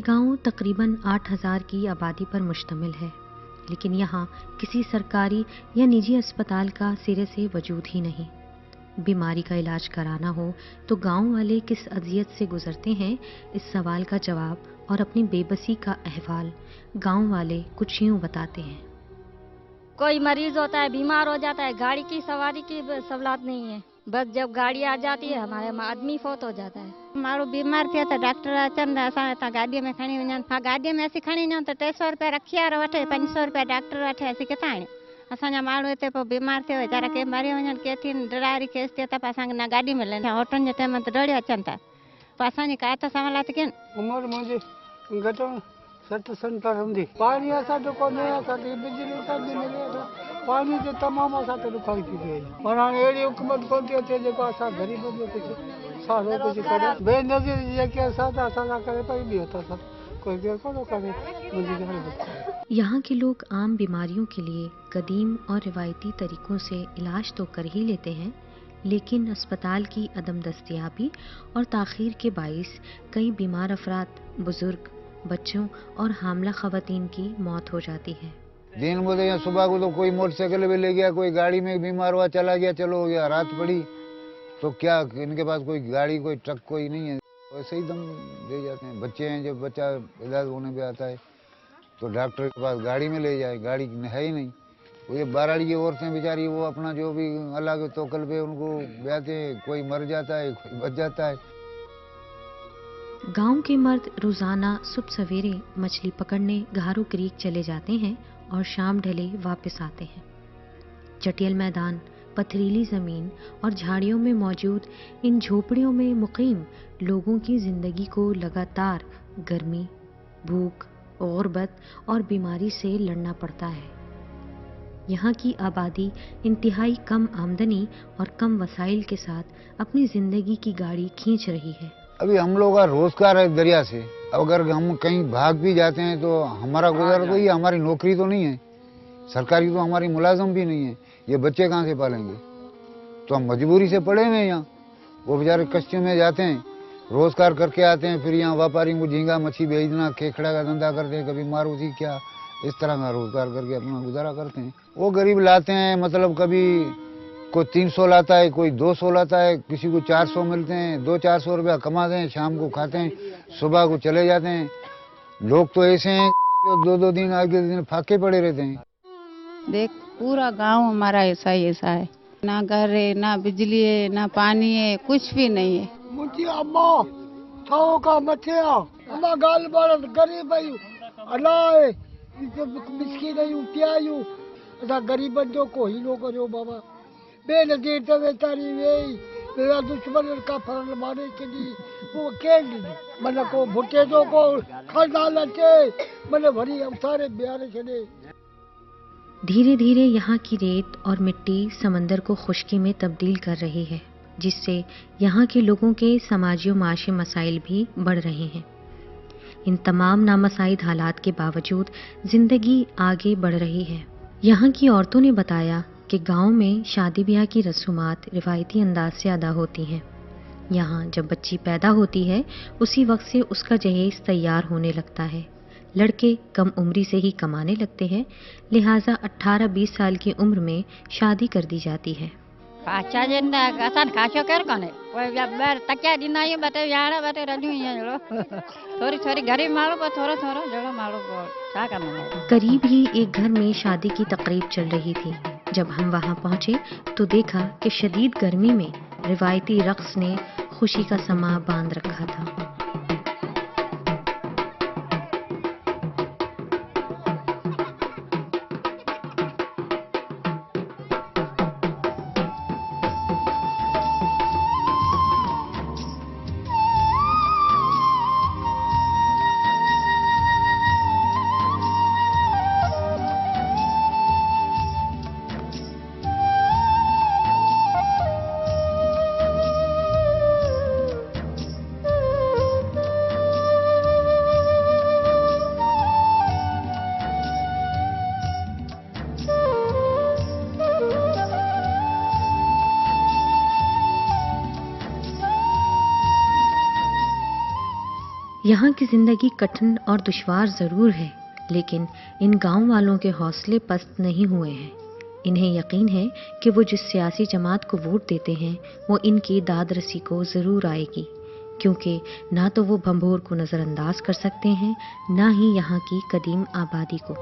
ये गांव तकरीबन 8,000 की आबादी पर मुश्तमिल है, लेकिन यहाँ किसी सरकारी या निजी अस्पताल का सिरे से वजूद ही नहीं। बीमारी का इलाज कराना हो तो गांव वाले किस अजियत से गुजरते हैं, इस सवाल का जवाब और अपनी बेबसी का अहवाल गांव वाले कुछ यूं बताते हैं। कोई मरीज होता है, बीमार हो जाता है, गाड़ी की सवारी की सहूलत नहीं है। बस जब गाड़ी आ जाती है हमारे आदमी फौत हो जाता है। माण्हू बीमार थिए त डॉक्टर अचनि था, असां हितां गाॾीअ में खणी वञनि। हा गाॾीअ में असीं खणी वञूं त 300 रुपया रखिया वठे, 500 रुपया डॉक्टर वठे, असीं किथां आणियूं? असांजा माण्हू हिते पोइ बीमार थियो वीचारा के मरी वञनि, के थी ड्राइवरी केस थिए त पोइ असांखे न गाॾी मिलनि, होटलनि जे टाइम ते दौड़े अचनि था। पोइ असांजी का त सहूलियत कनि। उमिरि मुंहिंजी घटि 60-70 हूंदी। पाणी असांजो कोन्हे, असांखे बिजली सभु मिले थो, पाणी जो तमामु असांखे ॾुखाई थी थिए। पर हाणे अहिड़ी हुकूमत कोन थी अचे जेको असां ग़रीब जो कुझु सारो कुझु करे। बेनज़ीर जेके असां सां करे पई ॿियो त असां कोई केरु कोन करे। मुंहिंजी ॻाल्हि यहाँ के लोग आम बीमारियों के लिए कदीम और रिवायती तरीकों से इलाज तो कर ही लेते हैं, लेकिन अस्पताल की अदम दस्तयाबी और ताख़ीर के बाइस कई बीमार अफराद, बुजुर्ग, बच्चों और हामला ख़वातीन की मौत हो जाती है। दिन बोले या सुबह को तो कोई मोटरसाइकिल पे ले गया, कोई गाड़ी में बीमार हुआ चला गया, चलो हो गया। रात पड़ी तो क्या इनके पास कोई गाड़ी, कोई ट्रक कोई नहीं है, वैसे ही दम दे जाते हैं। बच्चे हैं, जब बच्चा इलाज होने पे आता है तो डॉक्टर के पास गाड़ी में ले जाए, गाड़ी है ही नहीं। वो ये बाराड़ी की औरतें बेचारी वो अपना जो भी अल्लाह के तौकल पे उनको ब्याते हैं, कोई मर जाता है, कोई बच जाता है। गांव के मर्द रोजाना सुबह सवेरे मछली पकड़ने घारू क्रीक चले जाते हैं और शाम ढले वापस आते हैं। चटियल मैदान, पथरीली जमीन और झाड़ियों में मौजूद इन झोपड़ियों में मुकीम लोगों की जिंदगी को लगातार गर्मी, भूख, गुर्बत और बीमारी से लड़ना पड़ता है। यहाँ की आबादी इंतहाई कम आमदनी और कम वसाइल के साथ अपनी जिंदगी की गाड़ी खींच रही है। अभी हम लोग का रोजगार है दरिया से, अगर हम कहीं भाग भी जाते हैं तो हमारा गुजारा तो ये, हमारी नौकरी तो नहीं है, सरकारी तो हमारी मुलाजम भी नहीं है, ये बच्चे कहाँ से पालेंगे? तो हम मजबूरी से पड़े हुए हैं यहाँ। वो बेचारे कश्तियों में जाते हैं, रोजगार करके आते हैं, फिर यहाँ व्यापारी को झींगा मच्छी बेचना, खेखड़ा का धंधा करते हैं, कभी मारुति क्या इस तरह का रोजगार करके अपना गुजारा करते हैं। वो गरीब लाते हैं, मतलब कभी कोई 300 लाता है, कोई 200 लाता है, किसी को 400 मिलते हैं, 200-400 रुपया कमाते हैं, शाम को खाते हैं, सुबह को चले जाते हैं। लोग तो ऐसे हैं जो 2-2 दिन आगे दिन फाके पड़े रहते हैं। देख पूरा गांव हमारा ऐसा ही ऐसा है, ना घर है, ना बिजली है, ना पानी है, कुछ भी नहीं है। मुंहिंजी अम्मा थाओ का मथे अम्मा गाल बार गरीब आहियूं, अलाए मिसकीन आहियूं, पिया आहियूं। असां ग़रीबनि जो को हीलो करियो बाबा। बेनज़ीर त वेचारी वेही मेरा दुश्मन का फरल मारे छॾी, वो केरु ॾींदो? मन को भुटे जो को खरदाल अचे, मन वरी अवसारे बिहारे छॾे। धीरे धीरे यहाँ की रेत और मिट्टी समंदर को खुश्की में तब्दील कर रही है, जिससे यहाँ के लोगों के समाजी और माशी मसाइल भी बढ़ रहे हैं। इन तमाम नामसाइद हालात के बावजूद जिंदगी आगे बढ़ रही है। यहाँ की औरतों ने बताया कि गांव में शादी ब्याह की रसूमात रिवायती अंदाज से अदा होती हैं। यहाँ जब बच्ची पैदा होती है उसी वक्त से उसका जहेज तैयार होने लगता है। लड़के कम उम्री से ही कमाने लगते हैं, लिहाजा 18-20 साल की उम्र में शादी कर दी जाती है। पाछा जन असां खाचो कर कोने कोई बार तकिया ॾींदा आहियूं, ॿ टे यार ॿ टे रजूं ईअं थोड़ी थोड़ी गरीब माण्हू पर थोरो थोरो जहिड़ो माण्हू छा कंदो। करीब ही एक घर में शादी की तकरीब चल रही थी। जब हम वहां पहुंचे तो देखा कि शदीद गर्मी में रिवायती रक्स ने खुशी का समा बांध रखा था। यहाँ की जिंदगी कठिन और दुश्वार जरूर है, लेकिन इन गांव वालों के हौसले पस्त नहीं हुए हैं। इन्हें यकीन है कि वो जिस सियासी जमात को वोट देते हैं वो इनकी दाद रसी को जरूर आएगी, क्योंकि ना तो वो भंभोर को नजरअंदाज कर सकते हैं, ना ही यहाँ की कदीम आबादी को।